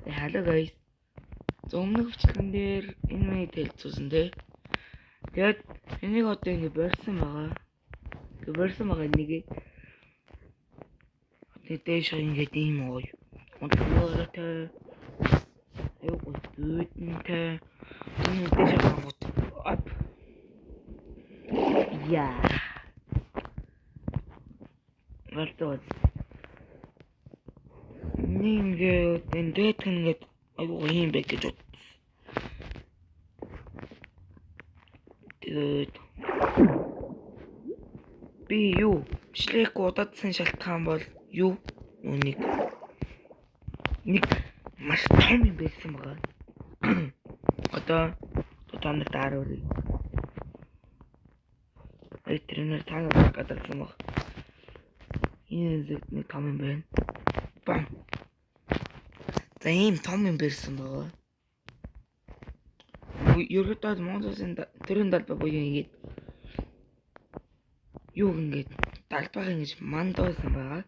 Hello guys. Өмнөх бичлэгэн дээр энэ мэд хэлцүүлсэн дээ. Тэгээд энийг одоо ингэ барьсан байгаа. Энийг тэгээд дэш ингэ ийм гоё. Онцлогтой. Аюу гүйдэнтэй. Энэ дэш гангууд. Яа. Вартууд. Нингээ дэт ингээд аюу ийм байх гэж бод. Тэгээд би юу бичлэг удаадсан шалтгаан бол юу нэг маш том юм байсан байгаа. Одоо тоног дааруур. Тренер танаа гадарсан баг. Энэ нэг том юм байна. Бам. За ийм том юм байсан байгаа. Ерөөдөө Монголын төрийн талбай буюу ингэж юу ингэж талбайг ингэж мандуулсан байгаа.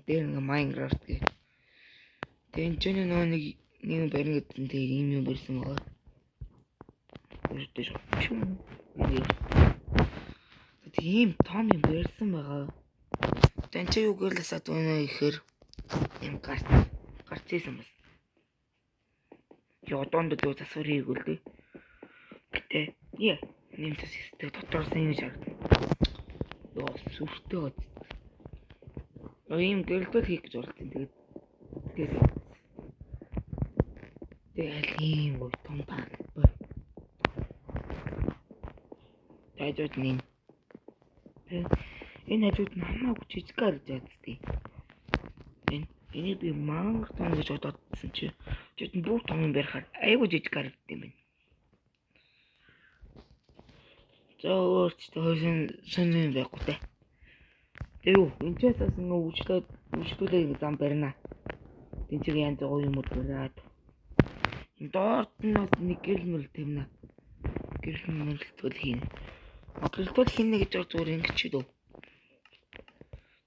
Дээр ингээ Minecraft гэх. Тэгээд энэ нэг барин гэдэн дээр ийм юм барьсан байгаа. Өөртөө шум. Тийм том юм барьсан байгаа. Тэнцээ юу гэлээсээ дүүнэ ихээр юм гарцээсэн бас. Ёдонд дөө засварыг үлдээ. Гэтэ нэмтэс ихтэй доторс юм шаардна. Ёо сүртэй бод. Ийм гэлбэл хийх гэж оролцсон. Тэгээд ийм гоё том талбай. Тайжууд нин. Энэ хажууд нь хамаагүй жижиг гарч яадтэй. Энийг би мангар том гэж бодсон чи жид нь бүр том юм барихаар айгүй жижиг гардаг юм байна. За өөртөө сонин байхгүй те. Тэгээ юу энэ цаас ингээ үйлчлүүлээ зам барина. Тэнцэг янз гоё юмуд бариад. Энэ доорт нь бас нэг гэрэл тавина. Гэрэл төл хийнэ. Гэрэл хийнэ гэж зүгээр ингэ чи дөө.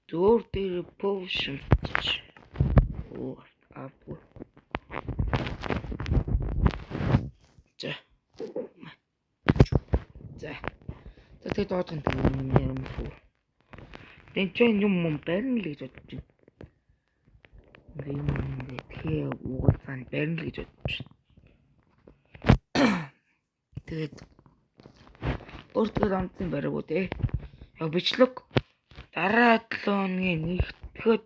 Зөөр дээр potion. Апу. За. Тэгээд доодгонд юм фүү. Тэнцэн юм барина л гэж бодож байна. Ингээ тэгээ уугацсан барина л гэж бодож байна. Тэгээд өөртөө онцсон бариагуу те. Яг бичлэг дараа 7 хоногийн нэгтгэхэд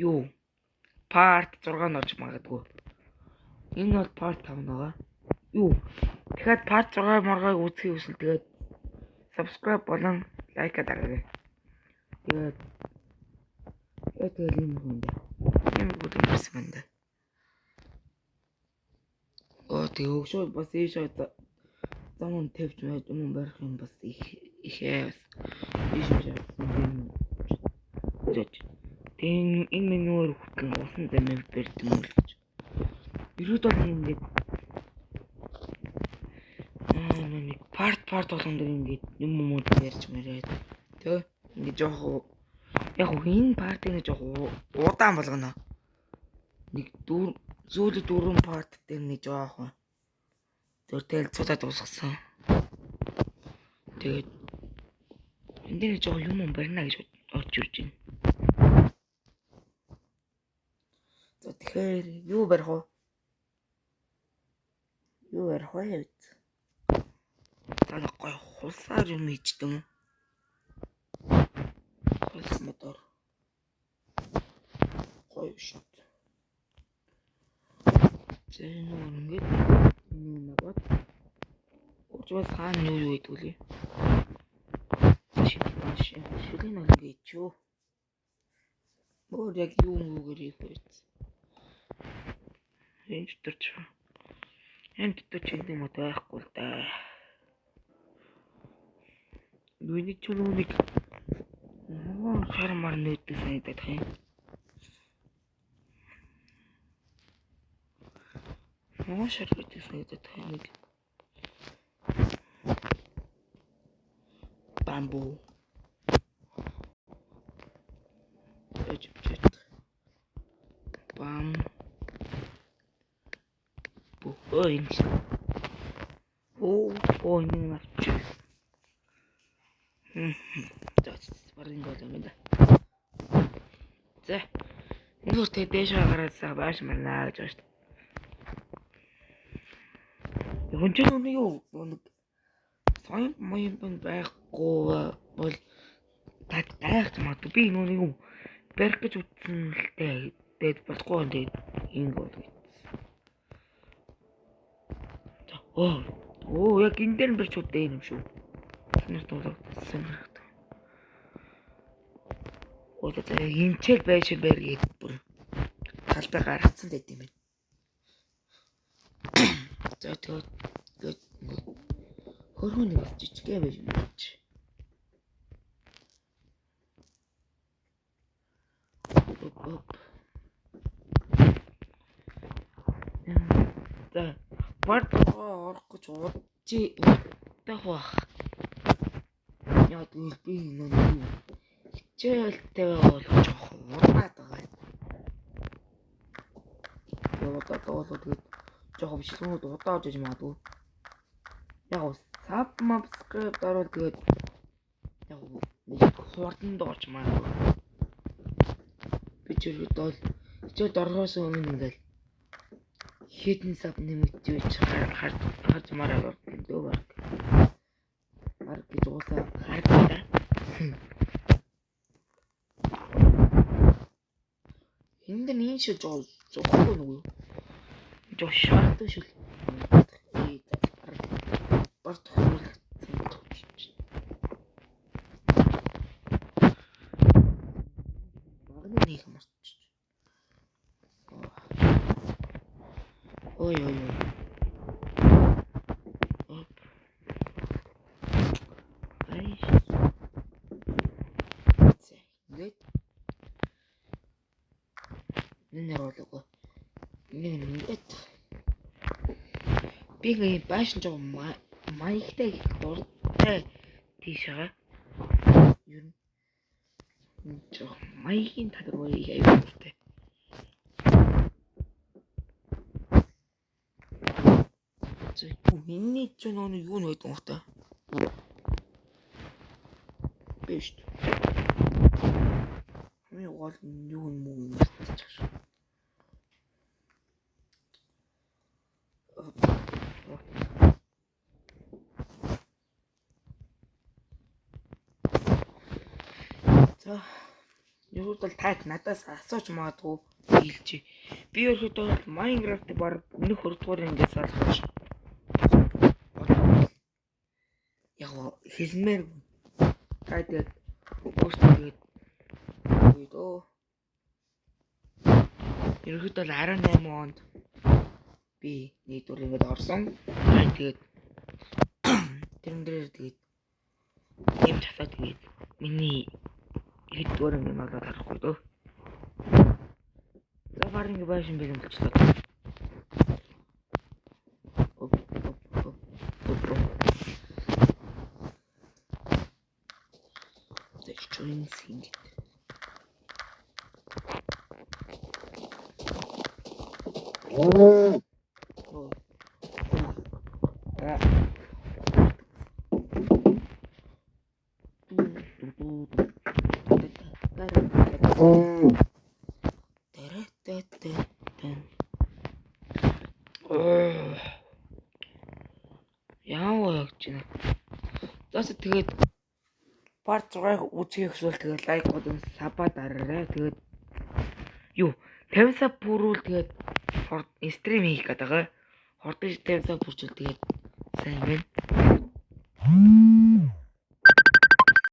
юу part 6 норж магадгүй. Энэ бол part 5 байгаа. Юу тэгэхээр part 6 маргааг үзхийг хүсвэл тэгээд subscribe болон лайк дараарай. Тэгээд юм хүн. Юм бүдэрсэн байна. Тэгээ өгшөө бас ийшээ зам тавьж байж юм барих юм бас ихээс ийшээ зөж. Тэн энэ менюөр хүртэн усан замыг барьд юм л гэж. Ерөөдөө ингэ нэг part болгон дээр ингэ юм ярьж мэрээд тэ ингэ жоох яг энэ part-ыг жоох удаан болгоно. Нэг зөөлөд 4 part дээр нэг жоох зөртэл цудаа дуусгасан. Тэгээд энэ дээр жоох юм барина гэж орж ирж байна. За тэгэхээр юу барих вэ? Таны гой хулсаар юм ичдэг юм. Хулс мотор. Гой шат. Зэн ингээд нэг Уучвал хаана юу идвүлээ? Шилэн ингээд чөө. Өөр яг юугээр их байц. Энд ч юм байхгүй л да. Нүний чулууник хармар нөтөд санагдах юм. Шаргаж санагдах юм. Bamboo. Bam. энэ ч. Энэ авч. За барин гол юм да. За. Нүр тэ дэш гараасаа бааш марнаа гэж байна шүү дээ. Хүн ч нүг юу нэг сайн моён байхгүй бол тат гайхаж магадгүй. Би нүг юу барих гэж утсан л дээ. Тэгээд болохгүй юм тэгээд ингэ бол. Яг энэ дээр бэрч үдээ юм шүү. Танаар дуулагдсан хэрэгтэй. Одоо хинчэл байж бэргээд бүр талбай гаргацсан байт юм байна. За тэгээд хөрхөн нэг жижигхэн байж юм чи. За барт орох гэж удаа бах. Яа тэгвэл би нэг хичээлтэй болох жоох удаад байгаа. Одоо тэгээд жоох бичлэгүүд удааж иж магадгүй. Яг subscribe даруул тэгээд яг нэг хурдан доорч магадгүй. Би ч бол хичээлд орохоос өмнө ингээл хитэн сав нэмэгдэж харж мараа дөө баг. Баг гэж уусаа харагдаа. Энд нь шиг жоохгүй нүгөө. Жоо шаардсан шүү. Барт хөрөх. Багны нэг марч. Ой. Нэролого. Нэгэт. Би нэг бааш жоо маягтай дуртай тийшээ. Юу жоо маягийн тадруу яавчтай. Миний ч юу нэг уухтай. Бэшт. Ми гол юу юм мартчих. За юу бол таад надаас асууж магадгүй хэлж. Би өөрөөдөө Minecraft баг нэг хөрдгөр ингээс алхаж. Яг хэлмээр таад өөртөө өө ерөөдөө 18 онд би нэг дүр ингэж орсон. Тэгээд тэрэн дээр тэгээд юм часаа тэгээд миний хэд дүр ингэ надад харахгүй дөө. За барин байж юм бэлэн болчихлоо. Join sing. Яа гэж байна. Зас тэгээд part 6 үзэх эсвэл тэгээд лайк бодон саба дараарай. Тэгээд юу 50 саб бүрүүл тэгээд стрим хийх гэдэг байгаа. Хурдан 50 саб бүрчүүл тэгээд сайн байна.